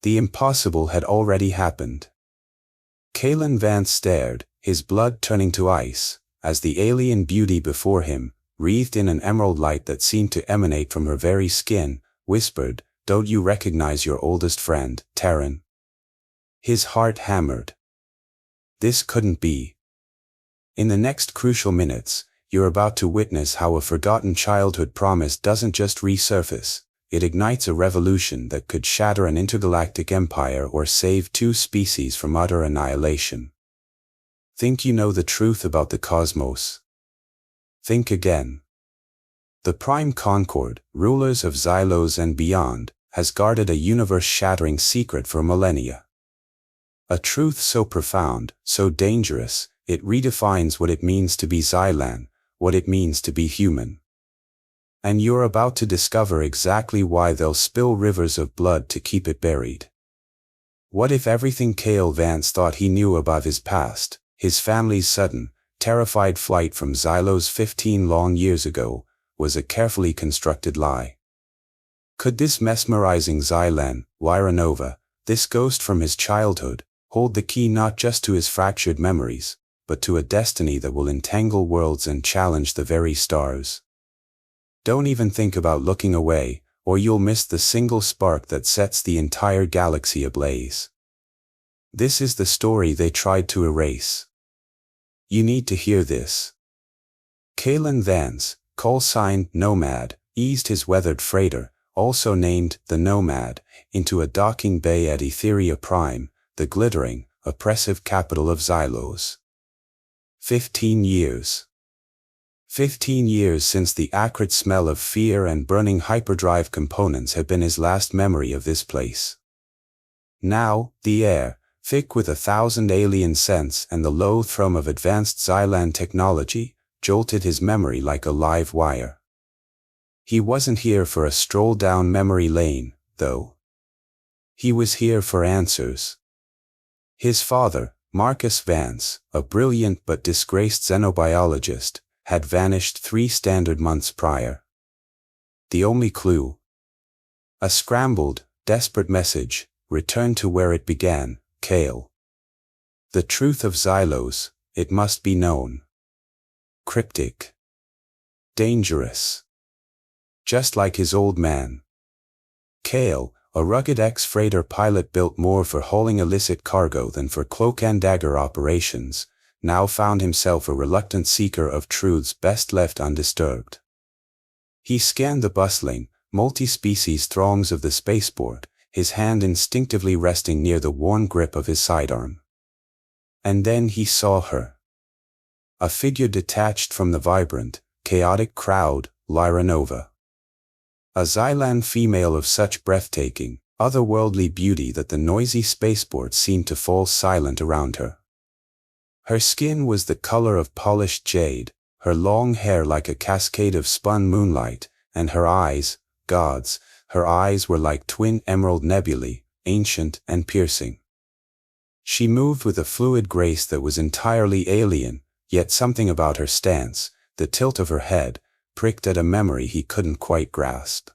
The impossible had already happened. Kalen Vance stared, his blood turning to ice, as the alien beauty before him, wreathed in an emerald light that seemed to emanate from her very skin, whispered, "Don't you recognize your oldest friend, Terran?" His heart hammered. This couldn't be. In the next crucial minutes, you're about to witness how a forgotten childhood promise doesn't just resurface, it ignites a revolution that could shatter an intergalactic empire or save two species from utter annihilation. Think you know the truth about the cosmos? Think again. The Prime Concord, rulers of Xylos and beyond, has guarded a universe-shattering secret for millennia. A truth so profound, so dangerous, it redefines what it means to be Xylan, what it means to be human. And you're about to discover exactly why they'll spill rivers of blood to keep it buried. What if everything Kale Vance thought he knew about his past, his family's sudden, terrified flight from Xylos 15 long years ago, was a carefully constructed lie? Could this mesmerizing Xylan, Lyra Nova, this ghost from his childhood, hold the key not just to his fractured memories, but to a destiny that will entangle worlds and challenge the very stars? Don't even think about looking away, or you'll miss the single spark that sets the entire galaxy ablaze. This is the story they tried to erase. You need to hear this. Kalen Vance, call-sign Nomad, eased his weathered freighter, also named the Nomad, into a docking bay at Etheria Prime, the glittering, oppressive capital of Xylos. 15 years. 15 years since the acrid smell of fear and burning hyperdrive components had been his last memory of this place. Now, the air, thick with 1,000 alien scents and the low thrum of advanced Xylan technology, jolted his memory like a live wire. He wasn't here for a stroll down memory lane, though. He was here for answers. His father, Marcus Vance, a brilliant but disgraced xenobiologist, had vanished 3 standard months prior. The only clue? A scrambled, desperate message, returned to where it began, Kale. The truth of Xylos, it must be known. Cryptic. Dangerous. Just like his old man. Kale, a rugged ex-freighter pilot built more for hauling illicit cargo than for cloak and dagger operations, now found himself a reluctant seeker of truths best left undisturbed. He scanned the bustling, multi-species throngs of the spaceport, his hand instinctively resting near the worn grip of his sidearm. And then he saw her. A figure detached from the vibrant, chaotic crowd, Lyra Nova. A Xylan female of such breathtaking, otherworldly beauty that the noisy spaceport seemed to fall silent around her. Her skin was the color of polished jade, her long hair like a cascade of spun moonlight, and her eyes, gods, her eyes were like twin emerald nebulae, ancient and piercing. She moved with a fluid grace that was entirely alien, yet something about her stance, the tilt of her head, pricked at a memory he couldn't quite grasp.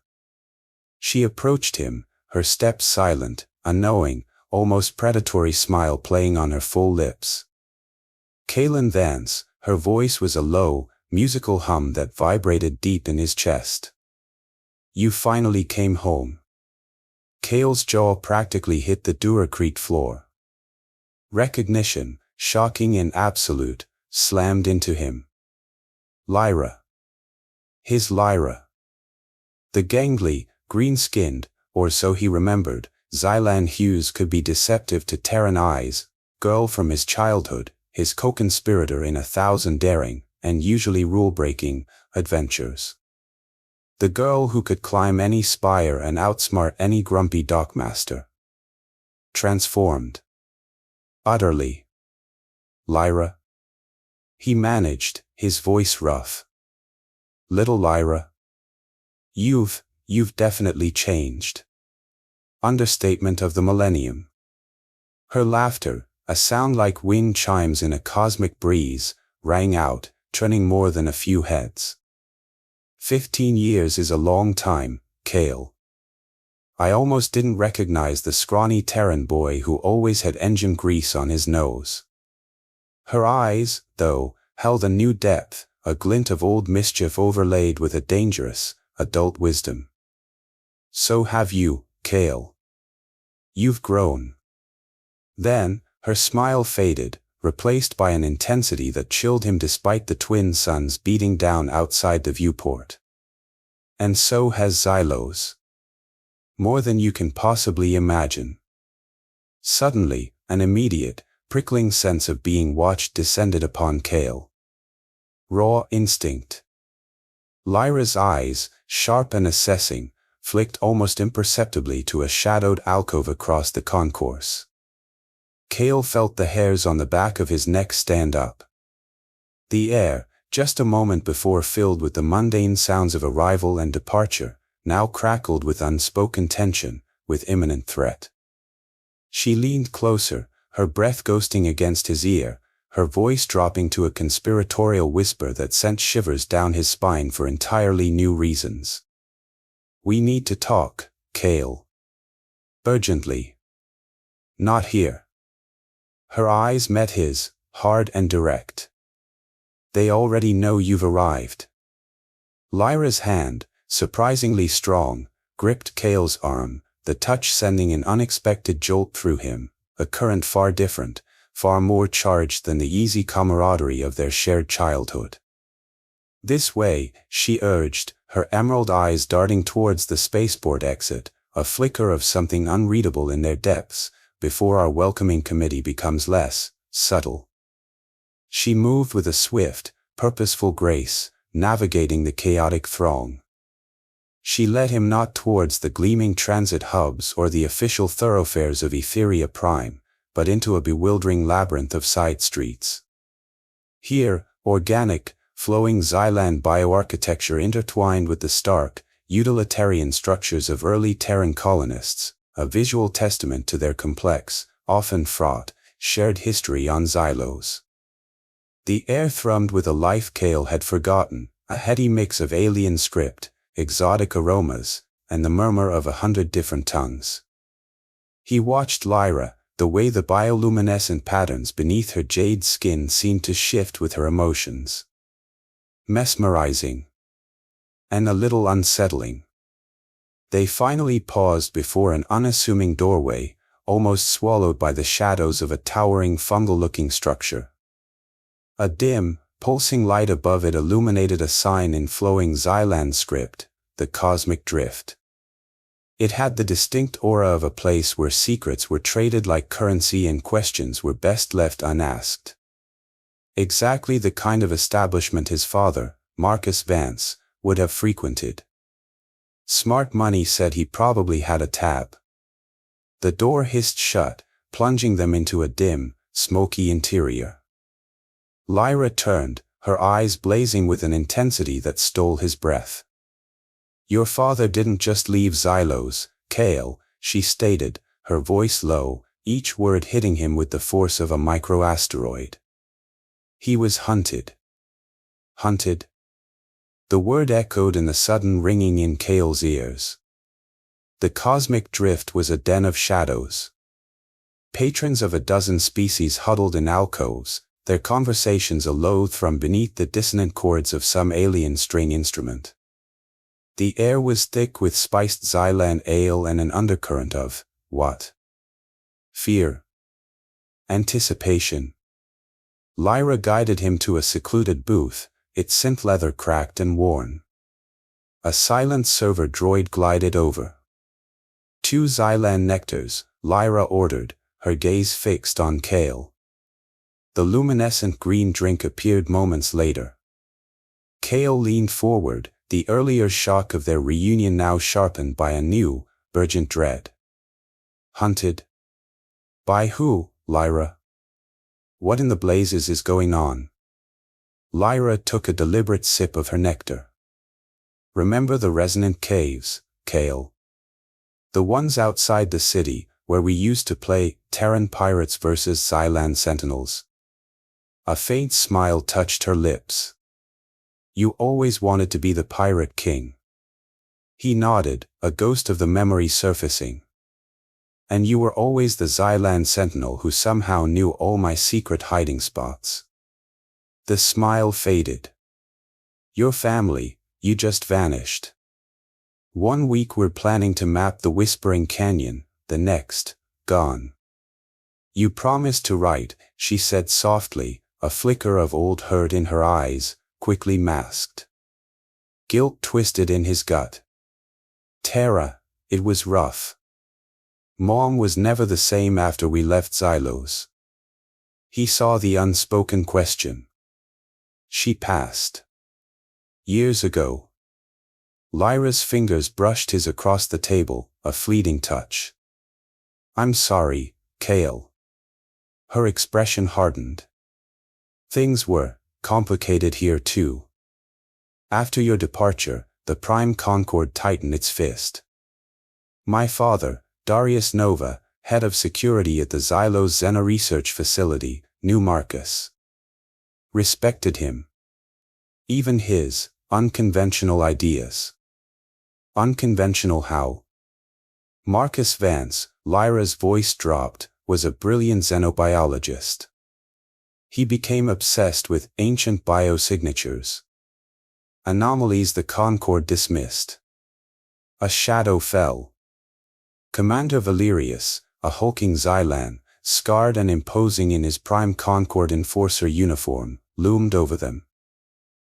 She approached him, her steps silent, a knowing, almost predatory smile playing on her full lips. Kalen Vance, her voice was a low, musical hum that vibrated deep in his chest. You finally came home. Kale's jaw practically hit the Duracrete floor. Recognition, shocking and absolute, slammed into him. Lyra. His Lyra. The gangly, green-skinned, or so he remembered, Xylan hues could be deceptive to Terran eyes, girl from his childhood, his co-conspirator in 1,000 daring, and usually rule-breaking, adventures. The girl who could climb any spire and outsmart any grumpy dockmaster. Transformed. Utterly. Lyra. He managed, his voice rough. Little Lyra. You've definitely changed. Understatement of the millennium. Her laughter, a sound like wind chimes in a cosmic breeze, rang out, turning more than a few heads. 15 years is a long time, Kale. I almost didn't recognize the scrawny Terran boy who always had engine grease on his nose. Her eyes, though, held a new depth, a glint of old mischief overlaid with a dangerous, adult wisdom. So have you, Kale. You've grown. Then, her smile faded, replaced by an intensity that chilled him despite the twin suns beating down outside the viewport. And so has Xylos. More than you can possibly imagine. Suddenly, an immediate, prickling sense of being watched descended upon Kale. Raw instinct. Lyra's eyes, sharp and assessing, flicked almost imperceptibly to a shadowed alcove across the concourse. Kale felt the hairs on the back of his neck stand up. The air, just a moment before filled with the mundane sounds of arrival and departure, now crackled with unspoken tension, with imminent threat. She leaned closer, her breath ghosting against his ear, her voice dropping to a conspiratorial whisper that sent shivers down his spine for entirely new reasons. We need to talk, Kale. Urgently. Not here. Her eyes met his, hard and direct. They already know you've arrived. Lyra's hand, surprisingly strong, gripped Kale's arm, the touch sending an unexpected jolt through him, a current far different, far more charged than the easy camaraderie of their shared childhood. This way, she urged, her emerald eyes darting towards the spaceport exit, a flicker of something unreadable in their depths, before our welcoming committee becomes less subtle. She moved with a swift, purposeful grace, navigating the chaotic throng. She led him not towards the gleaming transit hubs or the official thoroughfares of Etheria Prime, but into a bewildering labyrinth of side streets. Here, organic, flowing Xylan bioarchitecture intertwined with the stark, utilitarian structures of early Terran colonists, a visual testament to their complex, often fraught, shared history on Xylos. The air thrummed with a life Kale had forgotten, a heady mix of alien script, exotic aromas, and the murmur of 100 different tongues. He watched Lyra, the way the bioluminescent patterns beneath her jade skin seemed to shift with her emotions. Mesmerizing. And a little unsettling. They finally paused before an unassuming doorway, almost swallowed by the shadows of a towering fungal-looking structure. A dim, pulsing light above it illuminated a sign in flowing Xylan script, the Cosmic Drift. It had the distinct aura of a place where secrets were traded like currency and questions were best left unasked. Exactly the kind of establishment his father, Marcus Vance, would have frequented. Smart money said he probably had a tab. The door hissed shut, plunging them into a dim, smoky interior. Lyra turned, her eyes blazing with an intensity that stole his breath. Your father didn't just leave Xylos, Kale, she stated, her voice low, each word hitting him with the force of a microasteroid. He was hunted. Hunted? The word echoed in the sudden ringing in Kale's ears. The cosmic drift was a den of shadows. Patrons of a dozen species huddled in alcoves, their conversations aloud from beneath the dissonant chords of some alien string instrument. The air was thick with spiced Xylan ale and an undercurrent of, what? Fear. Anticipation. Lyra guided him to a secluded booth, its synth leather cracked and worn. A silent server droid glided over. 2 Xylan nectars, Lyra ordered, her gaze fixed on Kale. The luminescent green drink appeared moments later. Kale leaned forward, the earlier shock of their reunion now sharpened by a new, urgent dread. Hunted? By who, Lyra? What in the blazes is going on? Lyra took a deliberate sip of her nectar. Remember the resonant caves, Kale? The ones outside the city, where we used to play Terran pirates versus Xylan sentinels. A faint smile touched her lips. You always wanted to be the pirate king. He nodded, a ghost of the memory surfacing. And you were always the Xyland sentinel who somehow knew all my secret hiding spots. The smile faded. Your family, you just vanished. 1 week we're planning to map the Whispering Canyon, the next, gone. You promised to write, she said softly, a flicker of old hurt in her eyes, quickly masked. Guilt twisted in his gut. Tara, it was rough. Mom was never the same after we left Xylos. He saw the unspoken question. She passed. Years ago. Lyra's fingers brushed his across the table, a fleeting touch. I'm sorry, Kale. Her expression hardened. Things were complicated here too. After your departure, the Prime Concord tightened its fist. My father, Darius Nova, head of security at the Xylos Xena research facility, knew Marcus. Respected him. Even his unconventional ideas. Unconventional how? Marcus Vance, Lyra's voice dropped, was a brilliant xenobiologist. He became obsessed with ancient biosignatures. Anomalies the Concord dismissed. A shadow fell. Commander Valerius, a hulking Xylan, scarred and imposing in his Prime Concord enforcer uniform, loomed over them.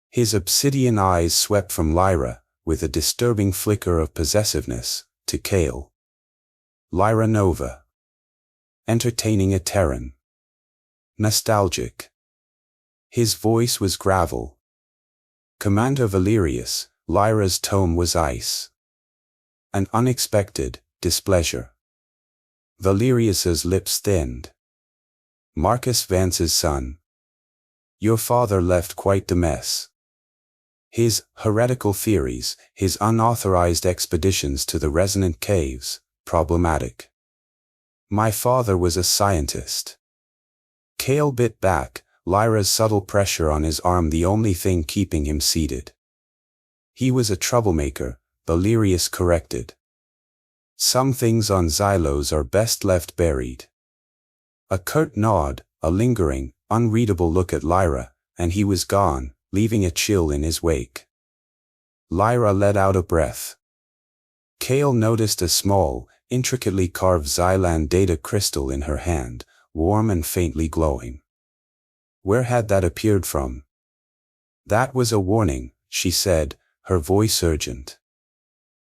His obsidian eyes swept from Lyra, with a disturbing flicker of possessiveness, to Kale. Lyra Nova. Entertaining a Terran. Nostalgic. His voice was gravel. Commander Valerius, Lyra's tone was ice. An unexpected displeasure. Valerius's lips thinned. Marcus Vance's son. Your father left quite the mess. His heretical theories, his unauthorized expeditions to the resonant caves, problematic. My father was a scientist. Kale bit back, Lyra's subtle pressure on his arm the only thing keeping him seated. He was a troublemaker, Valerius corrected. Some things on Xylos are best left buried. A curt nod, a lingering, unreadable look at Lyra, and he was gone, leaving a chill in his wake. Lyra let out a breath. Kale noticed a small, intricately carved Xylan data crystal in her hand, warm and faintly glowing. Where had that appeared from? That was a warning, she said, her voice urgent.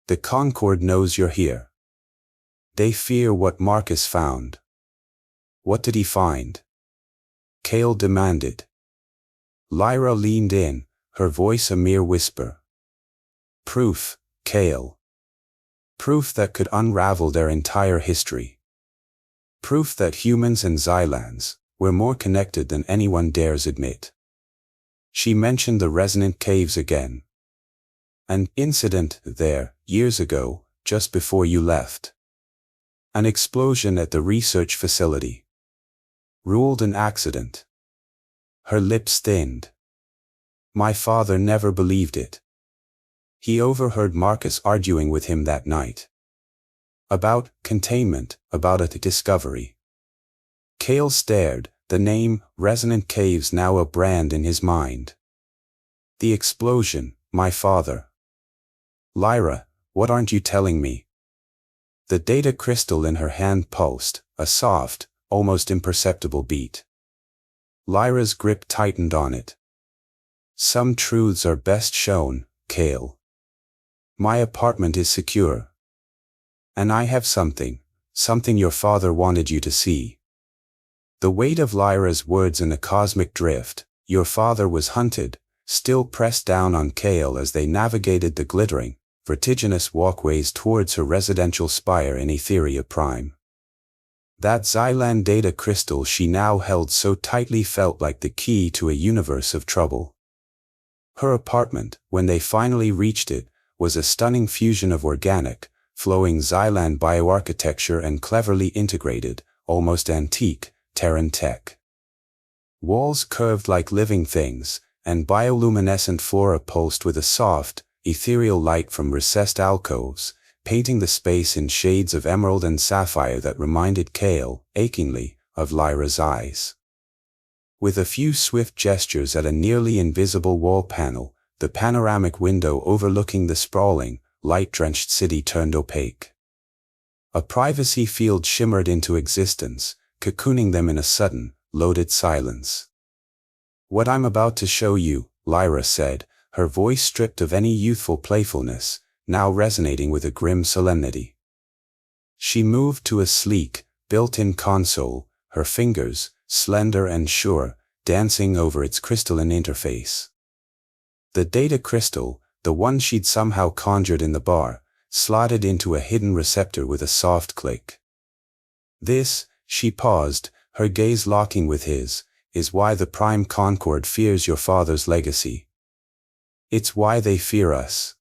The Concord knows you're here. They fear what Marcus found. What did he find? Kale demanded. Lyra leaned in, her voice a mere whisper. Proof, Kale. Proof that could unravel their entire history. Proof that humans and Xylans were more connected than anyone dares admit. She mentioned the resonant caves again. An incident there, years ago, just before you left. An explosion at the research facility. Ruled an accident. Her lips thinned. My father never believed it. He overheard Marcus arguing with him that night. About containment, about a discovery. Kale stared, the name, Resonant Caves now a brand in his mind. The explosion, my father. Lyra, what aren't you telling me? The data crystal in her hand pulsed, a soft, almost imperceptible beat. Lyra's grip tightened on it. Some truths are best shown, Kale. My apartment is secure. And I have something your father wanted you to see. The weight of Lyra's words in a cosmic drift, your father was hunted, still pressed down on Kale as they navigated the glittering, vertiginous walkways towards her residential spire in Etheria Prime. That Xylan data crystal she now held so tightly felt like the key to a universe of trouble. Her apartment, when they finally reached it, was a stunning fusion of organic, flowing Xylan bioarchitecture and cleverly integrated, almost antique, Terran tech. Walls curved like living things, and bioluminescent flora pulsed with a soft, ethereal light from recessed alcoves, painting the space in shades of emerald and sapphire that reminded Cale, achingly, of Lyra's eyes. With a few swift gestures at a nearly invisible wall panel, the panoramic window overlooking the sprawling, light-drenched city turned opaque. A privacy field shimmered into existence, cocooning them in a sudden, loaded silence. "What I'm about to show you," Lyra said, her voice stripped of any youthful playfulness, now resonating with a grim solemnity. She moved to a sleek, built-in console, her fingers, slender and sure, dancing over its crystalline interface. The data crystal, the one she'd somehow conjured in the bar, slotted into a hidden receptor with a soft click. "This," she paused, her gaze locking with his, "is why the Prime Concord fears your father's legacy. It's why they fear us."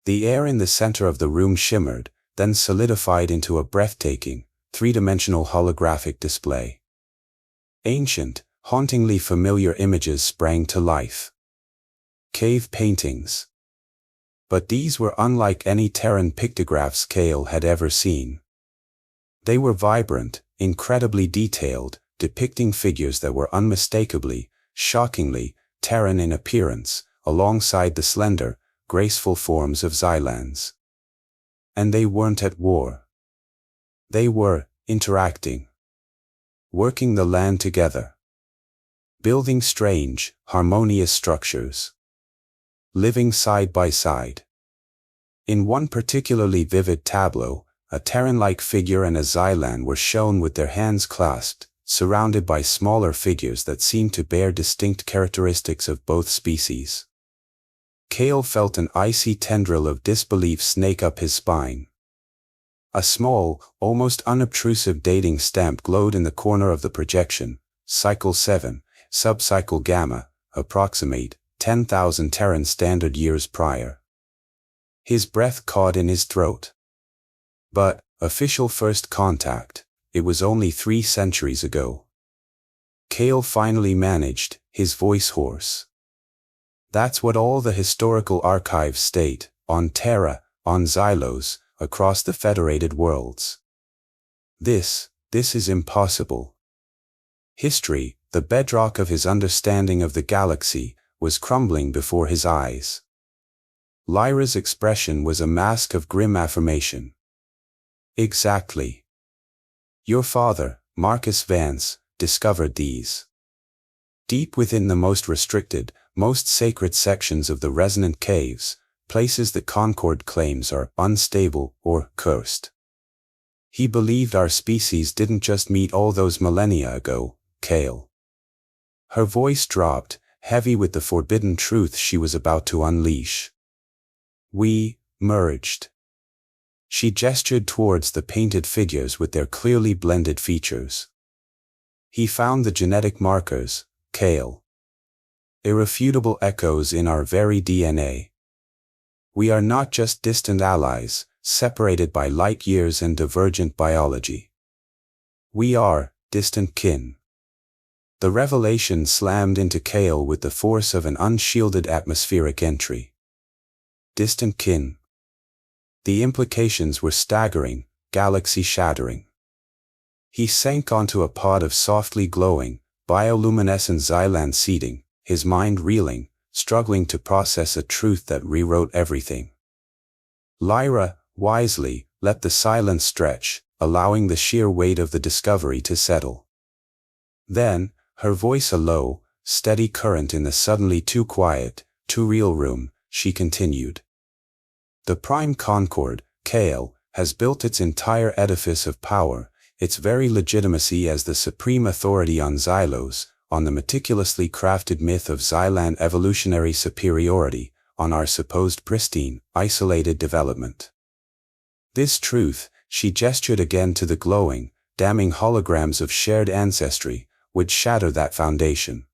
The air in the center of the room shimmered, then solidified into a breathtaking, three-dimensional holographic display. Ancient, hauntingly familiar images sprang to life. Cave paintings. But these were unlike any Terran pictographs Cale had ever seen. They were vibrant, incredibly detailed, depicting figures that were unmistakably, shockingly, Terran in appearance, alongside the slender, graceful forms of Xylans. And they weren't at war. They were interacting. Working the land together. Building strange, harmonious structures. Living side by side. In one particularly vivid tableau, a Terran-like figure and a Xylan were shown with their hands clasped, surrounded by smaller figures that seemed to bear distinct characteristics of both species. Cale felt an icy tendril of disbelief snake up his spine. A small, almost unobtrusive dating stamp glowed in the corner of the projection. Cycle 7, subcycle Gamma, approximate 10,000 Terran Standard Years prior. His breath caught in his throat. But, official first contact, it was only 3 centuries ago. Cale finally managed, his voice hoarse. That's what all the historical archives state, on Terra, on Xylos, across the federated worlds. This is impossible. History, the bedrock of his understanding of the galaxy, was crumbling before his eyes. Lyra's expression was a mask of grim affirmation. Exactly. Your father, Marcus Vance, discovered these. Deep within the most restricted, most sacred sections of the resonant caves, places the Concord claims are unstable or cursed. He believed our species didn't just meet all those millennia ago, Cale. Her voice dropped, heavy with the forbidden truth she was about to unleash. We merged. She gestured towards the painted figures with their clearly blended features. He found the genetic markers, Cale. Irrefutable echoes in our very DNA. We are not just distant allies, separated by light years and divergent biology. We are distant kin. The revelation slammed into Cale with the force of an unshielded atmospheric entry. Distant kin. The implications were staggering, galaxy-shattering. He sank onto a pod of softly glowing, bioluminescent Xylan seeding, his mind reeling, struggling to process a truth that rewrote everything. Lyra, wisely, let the silence stretch, allowing the sheer weight of the discovery to settle. Then, her voice a low, steady current in the suddenly too quiet, too real room, she continued. The Prime Concord, Cale, has built its entire edifice of power, its very legitimacy as the supreme authority on Xylos, on the meticulously crafted myth of Xylan evolutionary superiority, on our supposed pristine, isolated development. This truth, she gestured again to the glowing, damning holograms of shared ancestry, would shatter that foundation.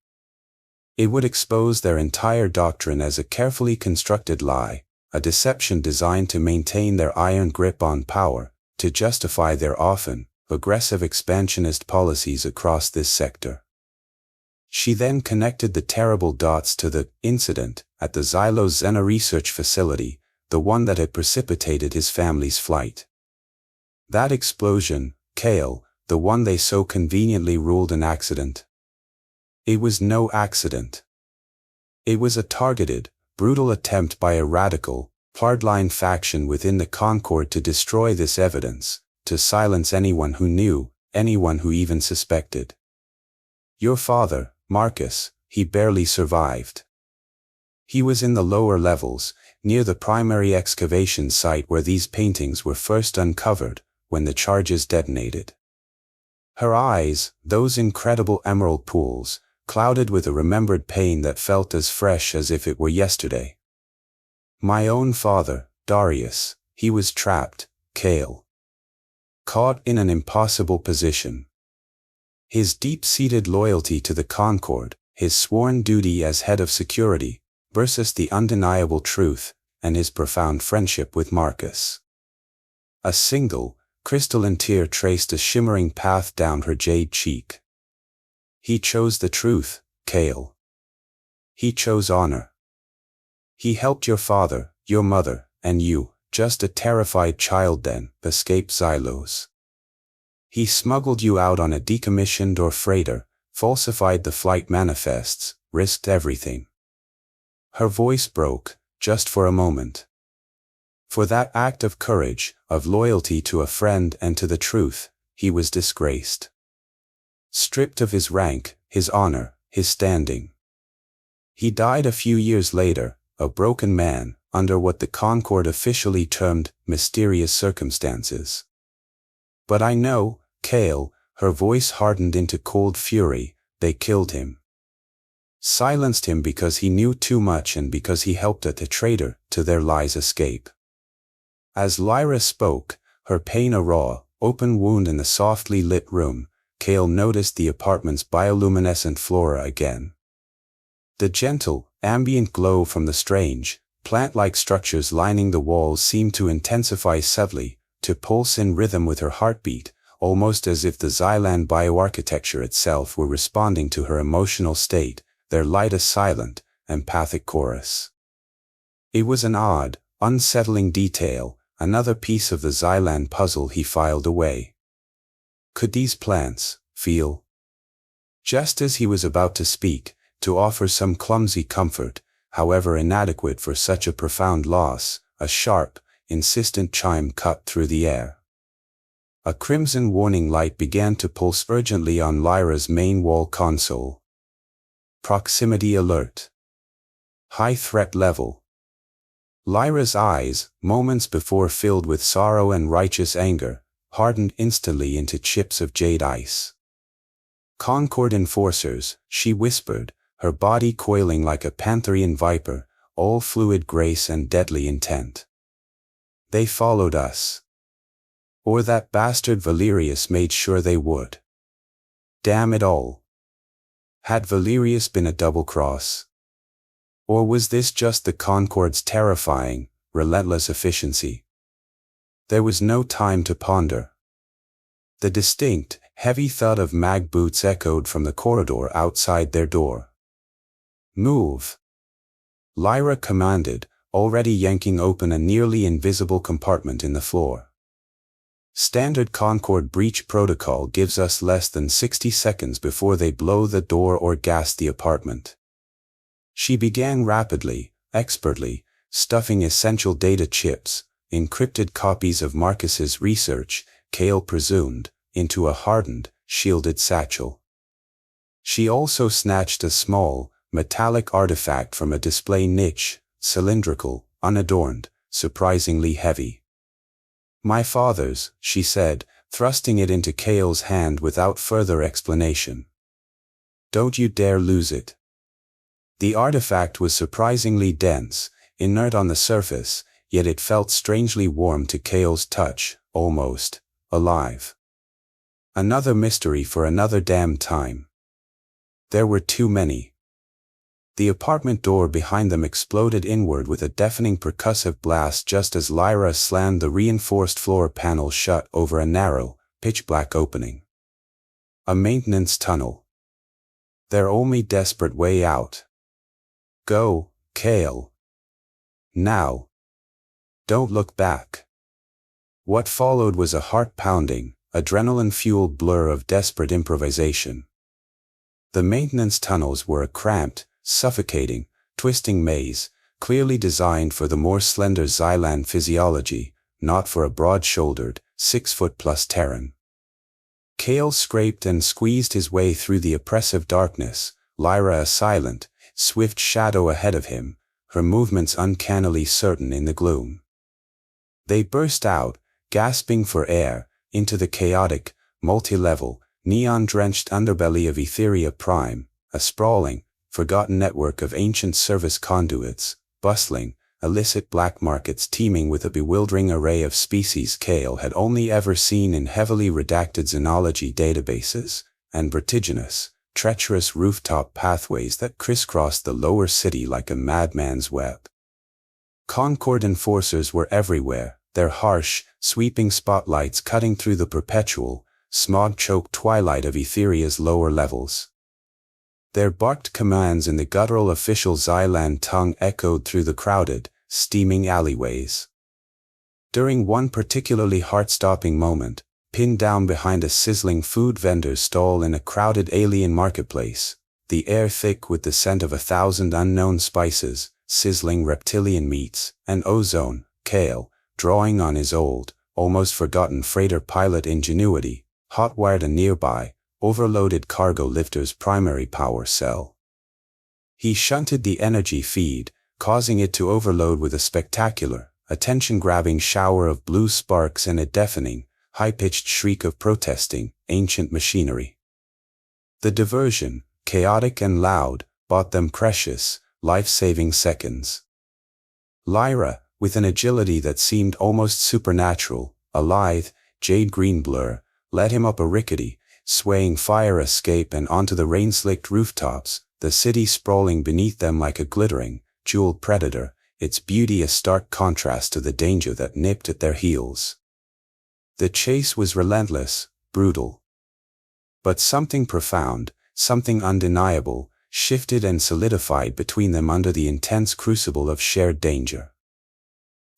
It would expose their entire doctrine as a carefully constructed lie, a deception designed to maintain their iron grip on power, to justify their often aggressive expansionist policies across this sector. She then connected the terrible dots to the incident at the Xylos Xena research facility, the one that had precipitated his family's flight. That explosion, Cale, the one they so conveniently ruled an accident. It was no accident. It was a targeted, brutal attempt by a radical, hardline faction within the Concord to destroy this evidence, to silence anyone who knew, anyone who even suspected. Your father, Marcus, he barely survived. He was in the lower levels, near the primary excavation site where these paintings were first uncovered, when the charges detonated. Her eyes, those incredible emerald pools, clouded with a remembered pain that felt as fresh as if it were yesterday. My own father, Darius, he was trapped, Cale. Caught in an impossible position. His deep-seated loyalty to the Concord, his sworn duty as head of security, versus the undeniable truth, and his profound friendship with Marcus. A single, crystalline tear traced a shimmering path down her jade cheek. He chose the truth, Cale. He chose honor. He helped your father, your mother, and you, just a terrified child then, escape Xylos. He smuggled you out on a decommissioned or freighter, falsified the flight manifests, risked everything. Her voice broke, just for a moment. For that act of courage, of loyalty to a friend and to the truth, he was disgraced. Stripped of his rank, his honor, his standing. He died a few years later, a broken man, under what the Concord officially termed mysterious circumstances. But I know, Cale, her voice hardened into cold fury, they killed him. Silenced him because he knew too much and because he helped a traitor to their lies escape. As Lyra spoke, her pain a raw, open wound in the softly lit room, Cale noticed the apartment's bioluminescent flora again. The gentle, ambient glow from the strange, plant-like structures lining the walls seemed to intensify subtly, to pulse in rhythm with her heartbeat, almost as if the Xylan bioarchitecture itself were responding to her emotional state, their light a silent, empathic chorus. It was an odd, unsettling detail, another piece of the Xylan puzzle he filed away. Could these plants feel? Just as he was about to speak, to offer some clumsy comfort, however inadequate for such a profound loss, a sharp, insistent chime cut through the air. A crimson warning light began to pulse urgently on Lyra's main wall console. Proximity alert. High threat level. Lyra's eyes, moments before filled with sorrow and righteous anger, hardened instantly into chips of jade ice. Concord enforcers, she whispered, her body coiling like a Pantherian viper, all fluid grace and deadly intent. They followed us. Or that bastard Valerius made sure they would. Damn it all. Had Valerius been a double-cross? Or was this just the Concord's terrifying, relentless efficiency? There was no time to ponder. The distinct, heavy thud of mag boots echoed from the corridor outside their door. Move! Lyra commanded, already yanking open a nearly invisible compartment in the floor. Standard Concord breach protocol gives us less than 60 seconds before they blow the door or gas the apartment. She began rapidly, expertly, stuffing essential data chips, encrypted copies of Marcus's research, Cale presumed, into a hardened, shielded satchel. She also snatched a small, metallic artifact from a display niche, cylindrical, unadorned, surprisingly heavy. My father's, she said, thrusting it into Cale's hand without further explanation. Don't you dare lose it. The artifact was surprisingly dense, inert on the surface, yet it felt strangely warm to Cale's touch, almost alive. Another mystery for another damn time. There were too many. The apartment door behind them exploded inward with a deafening percussive blast just as Lyra slammed the reinforced floor panel shut over a narrow, pitch-black opening. A maintenance tunnel. Their only desperate way out. Go, Cale. Now. Don't look back. What followed was a heart-pounding, adrenaline-fueled blur of desperate improvisation. The maintenance tunnels were a cramped, suffocating, twisting maze, clearly designed for the more slender Xylan physiology, not for a broad-shouldered, 6-foot-plus Terran. Kale scraped and squeezed his way through the oppressive darkness, Lyra a silent, swift shadow ahead of him, her movements uncannily certain in the gloom. They burst out, gasping for air, into the chaotic, multi-level, neon-drenched underbelly of Etheria Prime, a sprawling, forgotten network of ancient service conduits, bustling, illicit black markets teeming with a bewildering array of species Kale had only ever seen in heavily redacted xenology databases, and vertiginous, treacherous rooftop pathways that crisscrossed the lower city like a madman's web. Concord enforcers were everywhere, their harsh, sweeping spotlights cutting through the perpetual, smog-choked twilight of Etheria's lower levels. Their barked commands in the guttural official Xylan tongue echoed through the crowded, steaming alleyways. During one particularly heart-stopping moment, pinned down behind a sizzling food vendor's stall in a crowded alien marketplace, the air thick with the scent of 1,000 unknown spices, sizzling reptilian meats, and ozone, Kale, drawing on his old, almost forgotten freighter pilot ingenuity, hot-wired a nearby, overloaded cargo lifter's primary power cell. He shunted the energy feed, causing it to overload with a spectacular, attention-grabbing shower of blue sparks and a deafening, high-pitched shriek of protesting, ancient machinery. The diversion, chaotic and loud, bought them precious, life-saving seconds. Lyra, with an agility that seemed almost supernatural, a lithe, jade-green blur, led him up a rickety, swaying fire escape and onto the rain-slicked rooftops, the city sprawling beneath them like a glittering, jeweled predator, its beauty a stark contrast to the danger that nipped at their heels. The chase was relentless, brutal. But something profound, something undeniable, shifted and solidified between them under the intense crucible of shared danger.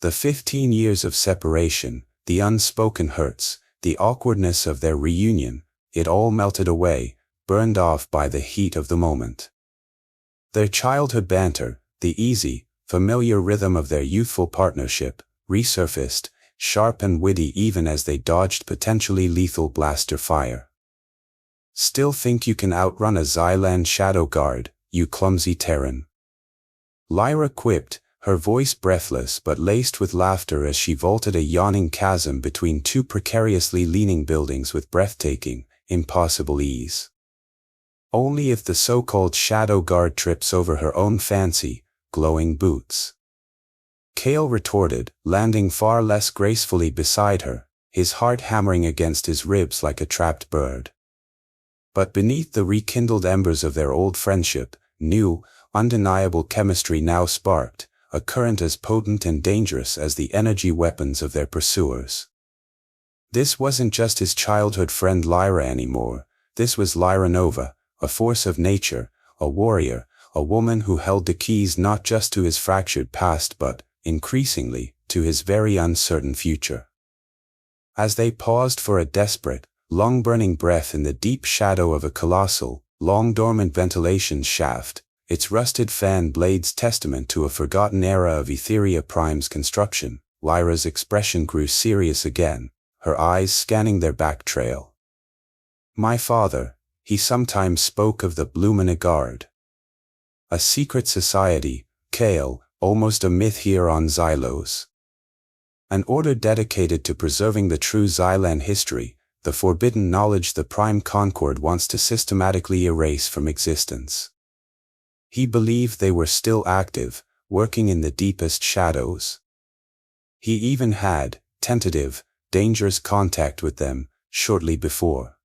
The 15 years of separation, the unspoken hurts, the awkwardness of their reunion, it all melted away, burned off by the heat of the moment. Their childhood banter, the easy, familiar rhythm of their youthful partnership, resurfaced, sharp and witty even as they dodged potentially lethal blaster fire. Still think you can outrun a Xylan shadow guard, you clumsy Terran? Lyra quipped, her voice breathless but laced with laughter as she vaulted a yawning chasm between two precariously leaning buildings with breathtaking, impossible ease. Only if the so-called shadow guard trips over her own fancy, glowing boots. Kale retorted, landing far less gracefully beside her, his heart hammering against his ribs like a trapped bird. But beneath the rekindled embers of their old friendship, new, undeniable chemistry now sparked, a current as potent and dangerous as the energy weapons of their pursuers. This wasn't just his childhood friend Lyra anymore, this was Lyra Nova, a force of nature, a warrior, a woman who held the keys not just to his fractured past but, increasingly, to his very uncertain future. As they paused for a desperate, lung-burning breath in the deep shadow of a colossal, long-dormant ventilation shaft, its rusted fan blades testament to a forgotten era of Etheria Prime's construction, Lyra's expression grew serious again, her eyes scanning their back trail. My father, he sometimes spoke of the Blumina Guard. A secret society, Kale, almost a myth here on Xylos. An order dedicated to preserving the true Xylan history, the forbidden knowledge the Prime Concord wants to systematically erase from existence. He believed they were still active, working in the deepest shadows. He even had, tentative, dangerous contact with them, shortly before.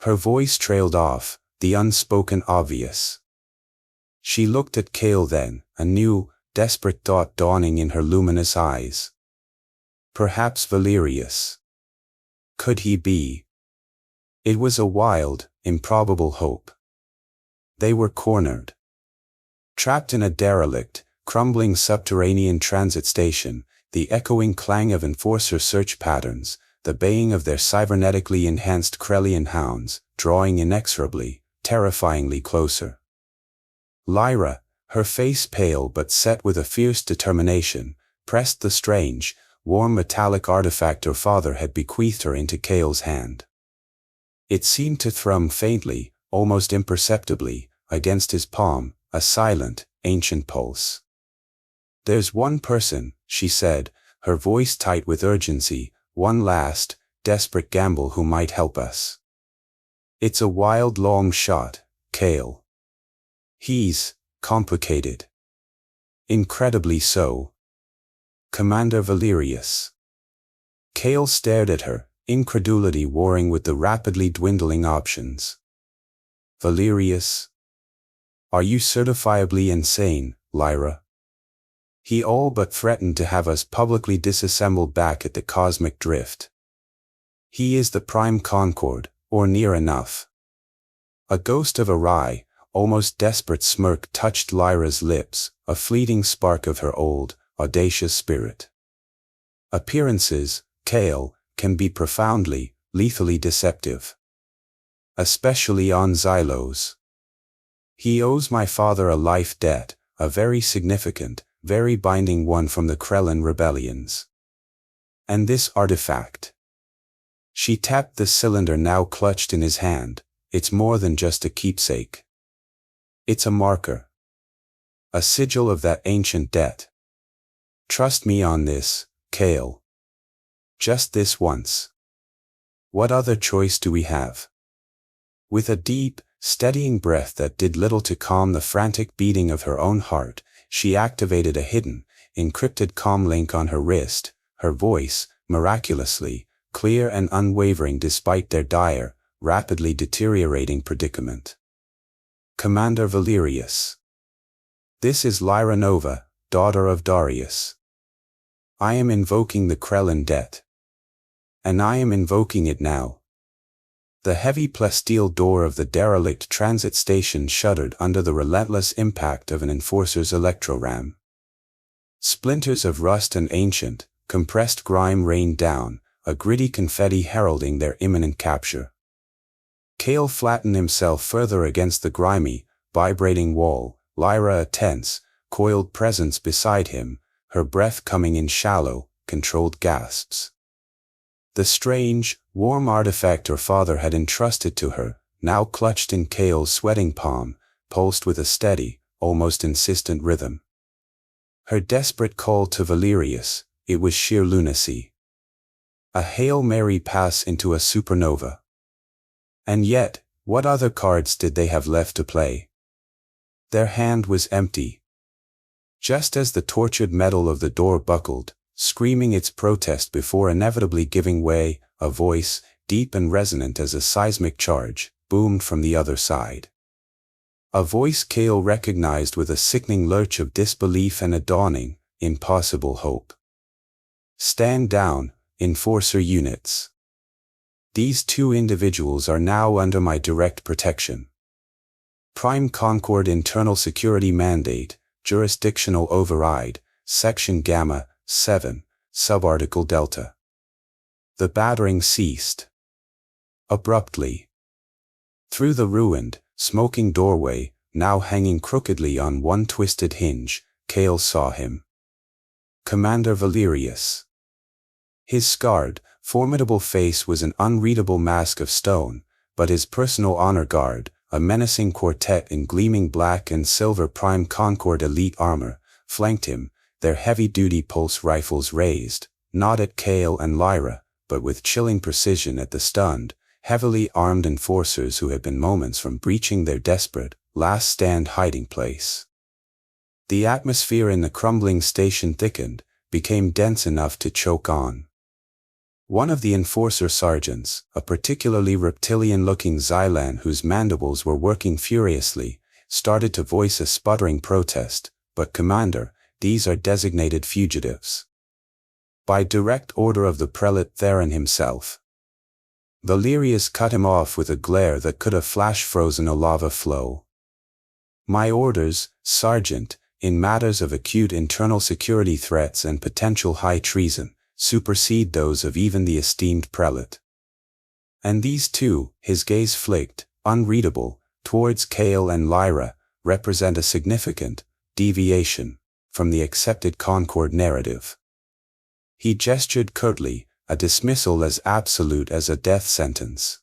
Her voice trailed off, the unspoken obvious. She looked at Kale then, a new, desperate thought dawning in her luminous eyes. Perhaps Valerius. Could he be? It was a wild, improbable hope. They were cornered. Trapped in a derelict, crumbling subterranean transit station, the echoing clang of Enforcer search patterns, the baying of their cybernetically enhanced Krellian hounds, drawing inexorably, terrifyingly closer. Lyra, her face pale but set with a fierce determination, pressed the strange, warm metallic artifact her father had bequeathed her into Cale's hand. It seemed to thrum faintly, almost imperceptibly, against his palm, a silent, ancient pulse. "There's one person," she said, her voice tight with urgency, "one last, desperate gamble who might help us. It's a wild long shot, Cale. He's complicated. Incredibly so. Commander Valerius." Cale stared at her, incredulity warring with the rapidly dwindling options. "Valerius? Are you certifiably insane, Lyra? He all but threatened to have us publicly disassembled back at the cosmic drift. He is the Prime Concord, or near enough." A ghost of a wry, almost desperate smirk touched Lyra's lips, a fleeting spark of her old, audacious spirit. Appearances, Cale, can be profoundly, lethally deceptive. Especially on Xylos. He owes my father a life debt, a very significant, very binding one from the Krellin rebellions. And this artifact. She tapped the cylinder now clutched in his hand. It's more than just a keepsake. It's a marker. A sigil of that ancient debt. Trust me on this, Cale. Just this once. What other choice do we have? With a deep, steadying breath that did little to calm the frantic beating of her own heart, she activated a hidden, encrypted comm link on her wrist, her voice, miraculously, clear and unwavering despite their dire, rapidly deteriorating predicament. "Commander Valerius. This is Lyra Nova, daughter of Darius. I am invoking the Krellin debt. And I am invoking it now." The heavy plasteel door of the derelict transit station shuddered under the relentless impact of an Enforcer's electro-ram. Splinters of rust and ancient, compressed grime rained down, a gritty confetti heralding their imminent capture. Cale flattened himself further against the grimy, vibrating wall, Lyra a tense, coiled presence beside him, her breath coming in shallow, controlled gasps. The strange, warm artifact her father had entrusted to her, now clutched in Cale's sweating palm, pulsed with a steady, almost insistent rhythm. Her desperate call to Valerius, it was sheer lunacy. A Hail Mary pass into a supernova. And yet, what other cards did they have left to play? Their hand was empty. Just as the tortured metal of the door buckled, screaming its protest before inevitably giving way, a voice, deep and resonant as a seismic charge, boomed from the other side. A voice Cale recognized with a sickening lurch of disbelief and a dawning, impossible hope. "Stand down, Enforcer units. These two individuals are now under my direct protection. Prime Concord Internal Security Mandate, Jurisdictional Override, Section Gamma, 7, Subarticle Delta." The battering ceased. Abruptly. Through the ruined, smoking doorway, now hanging crookedly on one twisted hinge, Cale saw him. Commander Valerius. His scarred, formidable face was an unreadable mask of stone, but his personal honor guard, a menacing quartet in gleaming black and silver Prime Concord elite armor, flanked him, their heavy-duty pulse rifles raised, not at Cale and Lyra, but with chilling precision at the stunned, heavily armed enforcers who had been moments from breaching their desperate, last-stand hiding place. The atmosphere in the crumbling station thickened, became dense enough to choke on. One of the enforcer sergeants, a particularly reptilian-looking Xylan whose mandibles were working furiously, started to voice a sputtering protest, "But Commander, these are designated fugitives. By direct order of the prelate Theron himself." Valerius cut him off with a glare that could have flash-frozen a lava flow. "My orders, Sergeant, in matters of acute internal security threats and potential high treason, supersede those of even the esteemed prelate. And these two, his gaze flicked, unreadable, towards Kale and Lyra, represent a significant deviation from the accepted Concord narrative. He gestured curtly, a dismissal as absolute as a death sentence.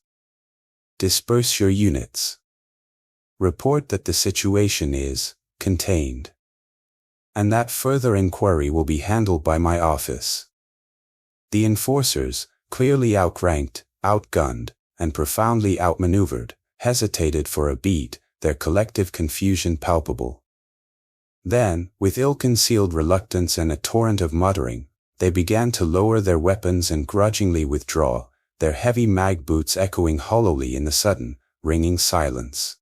Disperse your units. Report that the situation is contained, and that further inquiry will be handled by my office. The enforcers, clearly outranked, outgunned, and profoundly outmaneuvered, hesitated for a beat, their collective confusion palpable. Then, with ill-concealed reluctance and a torrent of muttering, they began to lower their weapons and grudgingly withdraw, their heavy mag boots echoing hollowly in the sudden, ringing silence.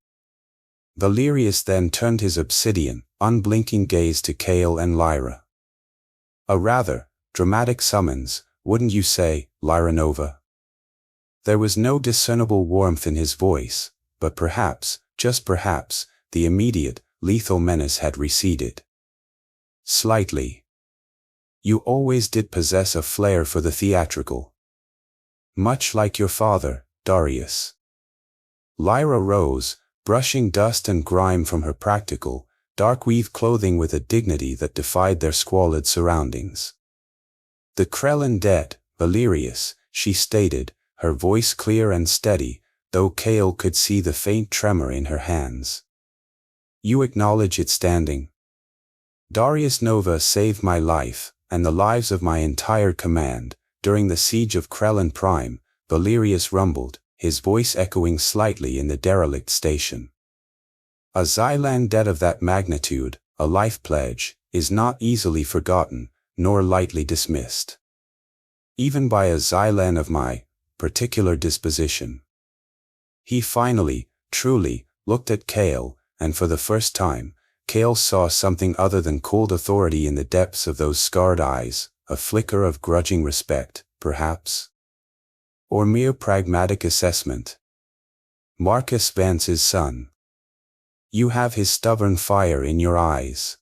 Valerius then turned his obsidian, unblinking gaze to Kale and Lyra. A rather dramatic summons, wouldn't you say, Lyra Nova? There was no discernible warmth in his voice, but perhaps, just perhaps, the immediate, lethal menace had receded. Slightly. You always did possess a flair for the theatrical. Much like your father, Darius. Lyra rose, brushing dust and grime from her practical, dark-weave clothing with a dignity that defied their squalid surroundings. The Krellin dead, Valerius, she stated, her voice clear and steady, though Kale could see the faint tremor in her hands. You acknowledge it standing? Darius Nova saved my life, and the lives of my entire command, during the siege of Krellin Prime, Valerius rumbled, his voice echoing slightly in the derelict station. A Xylan debt of that magnitude, a life pledge, is not easily forgotten, nor lightly dismissed. Even by a Xylan of my particular disposition. He finally, truly, looked at Kale, and for the first time, Kale saw something other than cold authority in the depths of those scarred eyes, a flicker of grudging respect, perhaps? Or mere pragmatic assessment. Marcus Vance's son. You have his stubborn fire in your eyes.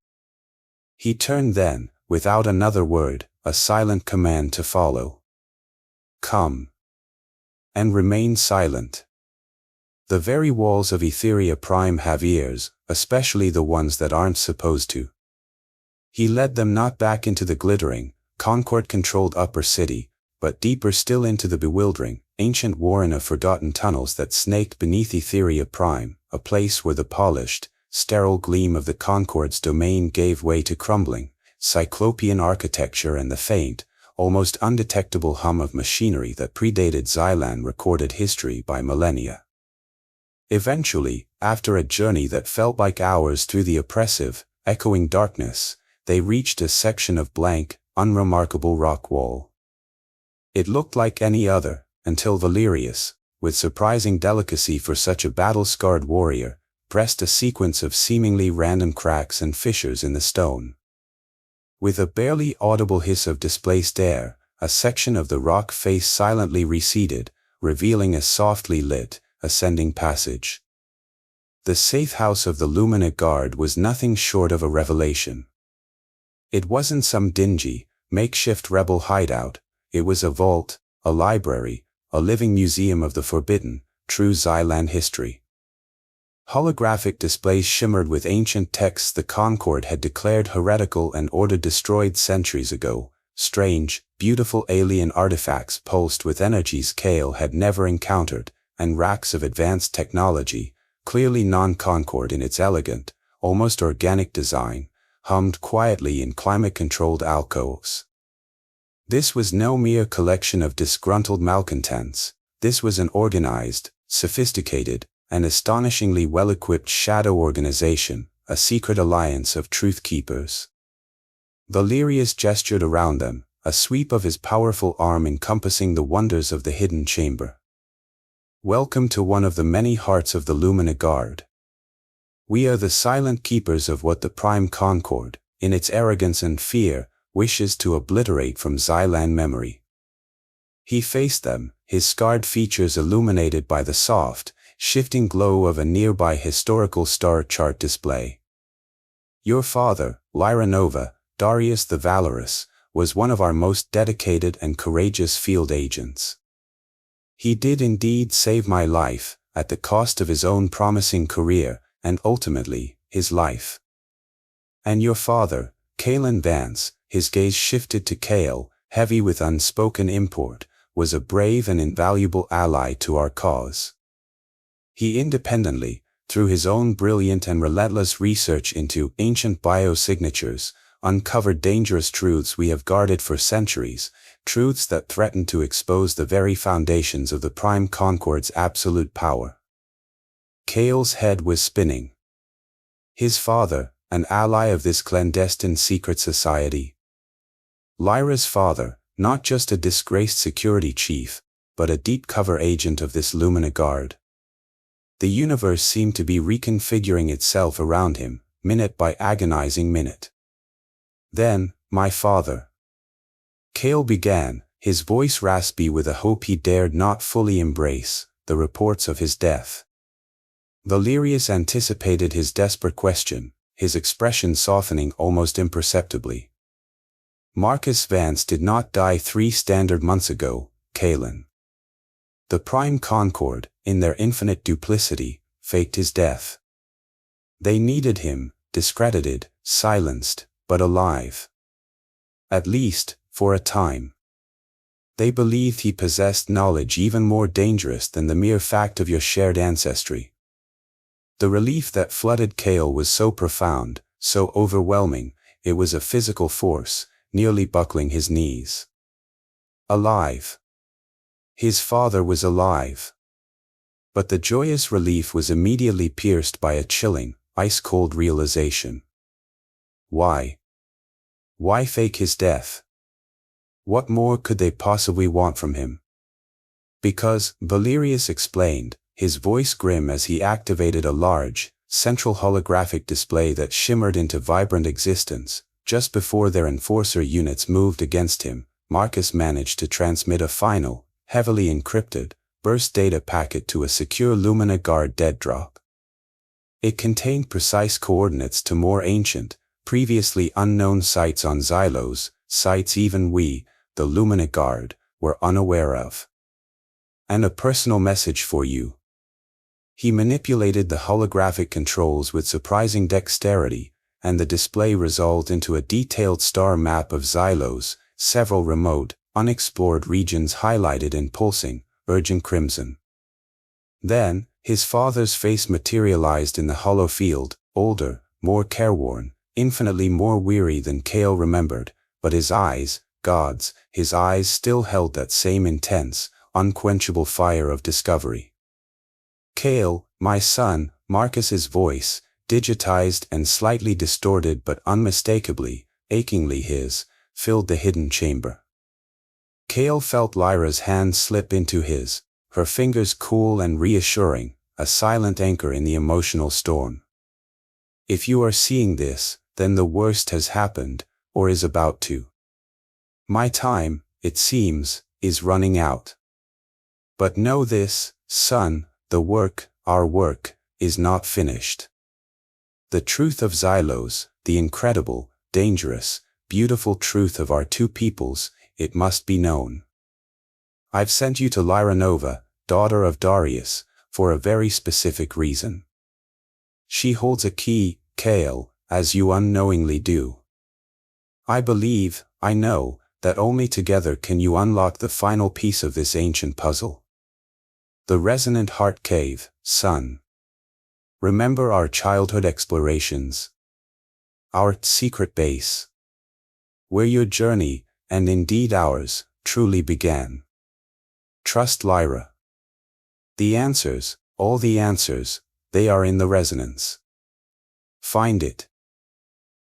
He turned then, without another word, a silent command to follow. Come. And remain silent. The very walls of Etheria Prime have ears, especially the ones that aren't supposed to. He led them not back into the glittering, Concord-controlled upper city, but deeper still into the bewildering, ancient warren of forgotten tunnels that snaked beneath Etheria Prime, a place where the polished, sterile gleam of the Concord's domain gave way to crumbling, cyclopean architecture and the faint, almost undetectable hum of machinery that predated Xylan recorded history by millennia. Eventually, after a journey that felt like hours through the oppressive, echoing darkness, they reached a section of blank, unremarkable rock wall. It looked like any other, until Valerius, with surprising delicacy for such a battle-scarred warrior, pressed a sequence of seemingly random cracks and fissures in the stone. With a barely audible hiss of displaced air, a section of the rock face silently receded, revealing a softly lit, ascending passage. The safe house of the Lumina Guard was nothing short of a revelation. It wasn't some dingy, makeshift rebel hideout, it was a vault, a library, a living museum of the forbidden, true Xylan history. Holographic displays shimmered with ancient texts the Concord had declared heretical and ordered destroyed centuries ago, strange, beautiful alien artifacts pulsed with energies Kale had never encountered, and racks of advanced technology, clearly non-Concord in its elegant, almost organic design, hummed quietly in climate-controlled alcoves. This was no mere collection of disgruntled malcontents, this was an organized, sophisticated, and astonishingly well-equipped shadow organization, a secret alliance of truth keepers. Valerius gestured around them, a sweep of his powerful arm encompassing the wonders of the hidden chamber. Welcome to one of the many hearts of the Lumina Guard. We are the silent keepers of what the Prime Concord, in its arrogance and fear, wishes to obliterate from Xylan memory. He faced them, his scarred features illuminated by the soft, shifting glow of a nearby historical star chart display. Your father, Lyra Nova, Darius the Valorous, was one of our most dedicated and courageous field agents. He did indeed save my life, at the cost of his own promising career, and ultimately, his life. And your father, Kalen Vance, his gaze shifted to Cale, heavy with unspoken import, was a brave and invaluable ally to our cause. He independently, through his own brilliant and relentless research into ancient biosignatures, uncovered dangerous truths we have guarded for centuries, truths that threaten to expose the very foundations of the Prime Concord's absolute power. Cale's head was spinning. His father, an ally of this clandestine secret society. Lyra's father, not just a disgraced security chief, but a deep-cover agent of this Lumina Guard. The universe seemed to be reconfiguring itself around him, minute by agonizing minute. Then, my father. Cale began, his voice raspy with a hope he dared not fully embrace, the reports of his death. Valerius anticipated his desperate question, his expression softening almost imperceptibly. Marcus Vance did not die 3 standard months ago, Kalen. The Prime Concord, in their infinite duplicity, faked his death. They needed him, discredited, silenced, but alive. At least, for a time. They believed he possessed knowledge even more dangerous than the mere fact of your shared ancestry. The relief that flooded Cale was so profound, so overwhelming, it was a physical force, nearly buckling his knees. Alive. His father was alive. But the joyous relief was immediately pierced by a chilling, ice-cold realization. Why? Why fake his death? What more could they possibly want from him? Because, Valerius explained, his voice grim as he activated a large, central holographic display that shimmered into vibrant existence. Just before their enforcer units moved against him, Marcus managed to transmit a final, heavily encrypted, burst data packet to a secure Lumina Guard dead drop. It contained precise coordinates to more ancient, previously unknown sites on Xylos, sites even we, the Lumina Guard, were unaware of. And a personal message for you. He manipulated the holographic controls with surprising dexterity, and the display resolved into a detailed star map of Xylos, several remote, unexplored regions highlighted in pulsing, urgent crimson. Then, his father's face materialized in the hollow field, older, more careworn, infinitely more weary than Cale remembered, but his eyes, gods, his eyes still held that same intense, unquenchable fire of discovery. Cale, my son, Marcus's voice, digitized and slightly distorted but unmistakably, achingly his, filled the hidden chamber. Cale felt Lyra's hand slip into his, her fingers cool and reassuring, a silent anchor in the emotional storm. If you are seeing this, then the worst has happened, or is about to. My time, it seems, is running out. But know this, son, the work, our work, is not finished. The truth of Xylos, the incredible, dangerous, beautiful truth of our two peoples, it must be known. I've sent you to Lyra Nova, daughter of Darius, for a very specific reason. She holds a key, Cale, as you unknowingly do. I believe, I know, that only together can you unlock the final piece of this ancient puzzle. The resonant heart cave, son. Remember our childhood explorations. Our secret base. Where your journey, and indeed ours, truly began. Trust Lyra. The answers, all the answers, they are in the resonance. Find it.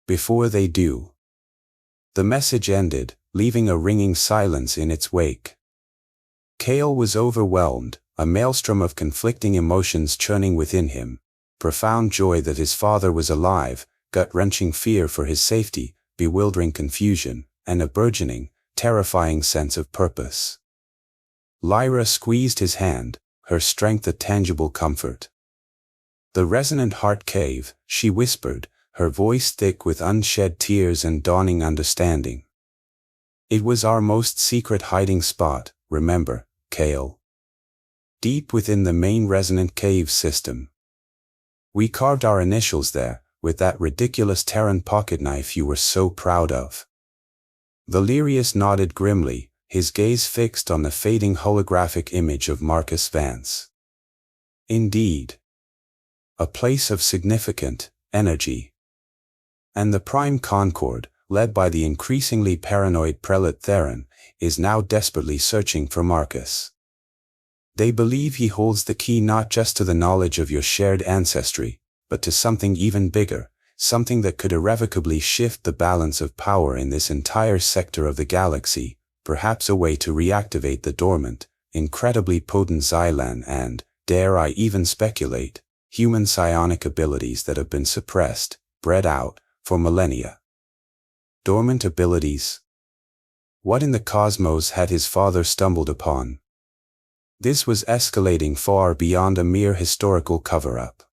Before they do. The message ended, leaving a ringing silence in its wake. Cale was overwhelmed, a maelstrom of conflicting emotions churning within him. Profound joy that his father was alive, gut-wrenching fear for his safety, bewildering confusion, and a burgeoning, terrifying sense of purpose. Lyra squeezed his hand, her strength a tangible comfort. The resonant heart cave, she whispered, her voice thick with unshed tears and dawning understanding. It was our most secret hiding spot, remember, Kale? Deep within the main resonant cave system. We carved our initials there, with that ridiculous Terran pocketknife you were so proud of. Valerius nodded grimly, his gaze fixed on the fading holographic image of Marcus Vance. Indeed. A place of significant energy. And the Prime Concord, led by the increasingly paranoid Prelate Theron, is now desperately searching for Marcus. They believe he holds the key not just to the knowledge of your shared ancestry, but to something even bigger, something that could irrevocably shift the balance of power in this entire sector of the galaxy, perhaps a way to reactivate the dormant, incredibly potent Xylan and, dare I even speculate, human psionic abilities that have been suppressed, bred out, for millennia. Dormant abilities? What in the cosmos had his father stumbled upon? This was escalating far beyond a mere historical cover-up.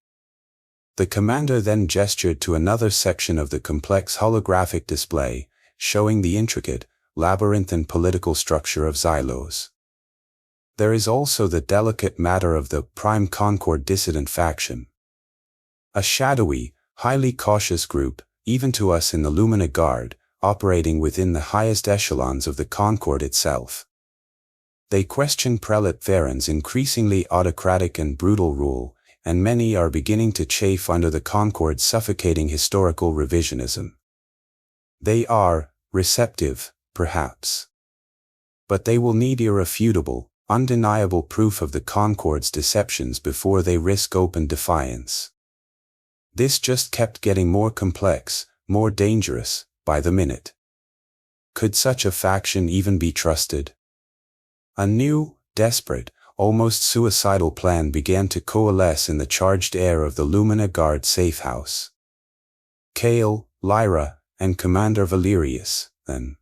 The commander then gestured to another section of the complex holographic display, showing the intricate, labyrinthine political structure of Xylos. There is also the delicate matter of the Prime Concord dissident faction. A shadowy, highly cautious group, even to us in the Lumina Guard, operating within the highest echelons of the Concord itself. They question Prelate Theron's increasingly autocratic and brutal rule, and many are beginning to chafe under the Concord's suffocating historical revisionism. They are receptive, perhaps. But they will need irrefutable, undeniable proof of the Concord's deceptions before they risk open defiance. This just kept getting more complex, more dangerous, by the minute. Could such a faction even be trusted? A new, desperate, almost suicidal plan began to coalesce in the charged air of the Lumina Guard safe house. Kale, Lyra, and Commander Valerius, then.